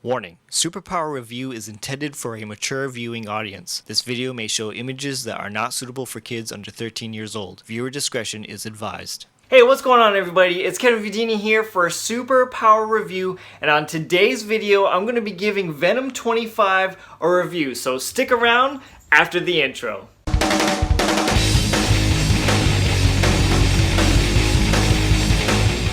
Warning: Superpower review is intended for a mature viewing audience. This video may show images that are not suitable for kids under 13 years old. Viewer discretion is advised. Hey, what's going on everybody? It's Kevin Vidini here for a Superpower review, and on today's video I'm going to be giving Venom 25 a review, so stick around after the intro.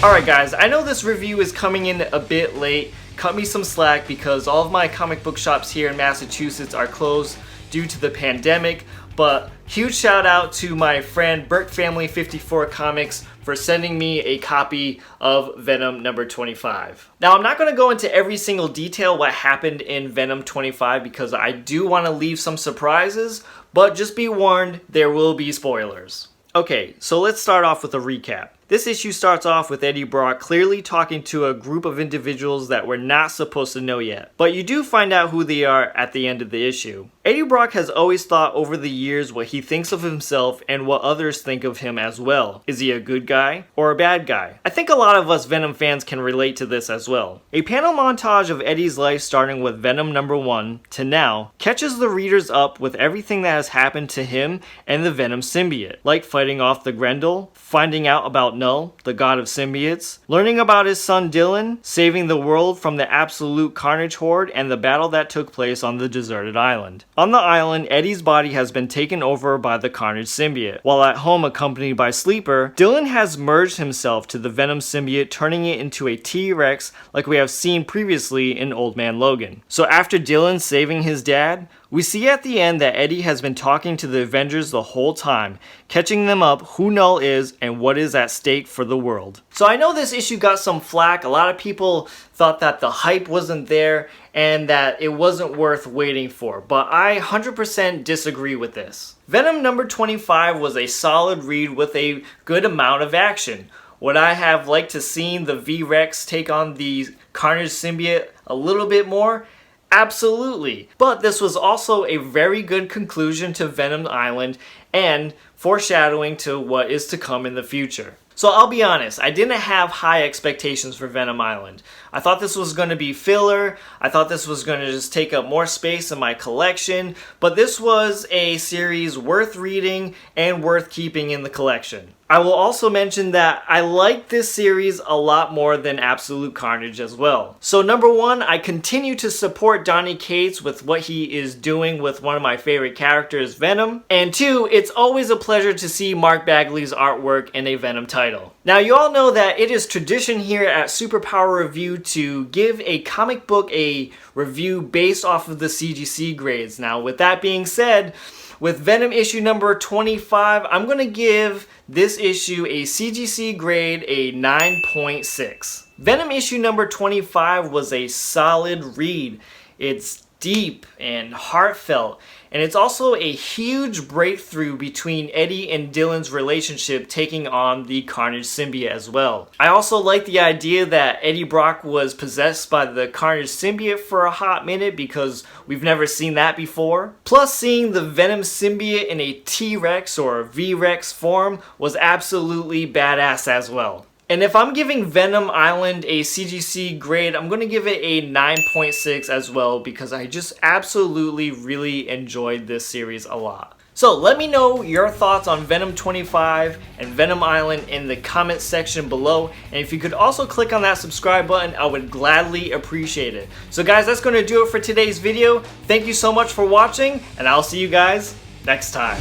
Alright guys, I know this review is coming in a bit late. Cut me some slack because all of my comic book shops here in Massachusetts are closed due to the pandemic, but huge shout out to my friend Burke Family 54 Comics for sending me a copy of Venom number 25. Now I'm not going to go into every single detail what happened in Venom 25 because I do want to leave some surprises, but just be warned, there will be spoilers. Okay, so let's start off with a recap. This issue starts off with Eddie Brock clearly talking to a group of individuals that we're not supposed to know yet, but you do find out who they are at the end of the issue. Eddie Brock has always thought over the years what he thinks of himself and what others think of him as well. Is he a good guy or a bad guy? I think a lot of us Venom fans can relate to this as well. A panel montage of Eddie's life starting with Venom number 1 to now catches the readers up with everything that has happened to him and the Venom symbiote, like fighting off the Grendel, finding out about Null, the god of symbiotes, learning about his son Dylan, saving the world from the absolute carnage horde, and the battle that took place on the deserted island. On the island, Eddie's body has been taken over by the carnage symbiote. While at home accompanied by Sleeper, Dylan has merged himself to the Venom symbiote, turning it into a T-Rex like we have seen previously in Old Man Logan. So after Dylan saving his dad, we see at the end that Eddie has been talking to the Avengers the whole time, catching them up who Null is and what is at stake for the world. So I know this issue got some flack. A lot of people thought that the hype wasn't there and that it wasn't worth waiting for, but I 100% disagree with this. Venom number 25 was a solid read with a good amount of action. Would I have liked to seen the V-Rex take on the Carnage symbiote a little bit more? Absolutely. But this was also a very good conclusion to Venom Island and foreshadowing to what is to come in the future. So I'll be honest, I didn't have high expectations for Venom Island. I thought this was going to be filler, I thought this was going to just take up more space in my collection, but this was a series worth reading and worth keeping in the collection. I will also mention that I like this series a lot more than Absolute Carnage as well. So number 1, I continue to support Donny Cates with what he is doing with one of my favorite characters, Venom. And 2, it's always a pleasure to see Mark Bagley's artwork in a Venom title. Now you all know that it is tradition here at Superpower Review to give a comic book a review based off of the CGC grades. Now with that being said, with Venom issue number 25, I'm going to give this issue a CGC grade a 9.6. Venom issue number 25 was a solid read. It's deep and heartfelt, and it's also a huge breakthrough between Eddie and Dylan's relationship taking on the Carnage symbiote as well. I also like the idea that Eddie Brock was possessed by the Carnage symbiote for a hot minute because we've never seen that before. Plus seeing the Venom symbiote in a T-Rex or V-Rex form was absolutely badass as well. And if I'm giving Venom Island a CGC grade, I'm going to give it a 9.6 as well because I just absolutely really enjoyed this series a lot. So let me know your thoughts on Venom 25 and Venom Island in the comment section below. And if you could also click on that subscribe button, I would gladly appreciate it. So guys, that's going to do it for today's video. Thank you so much for watching, and I'll see you guys next time.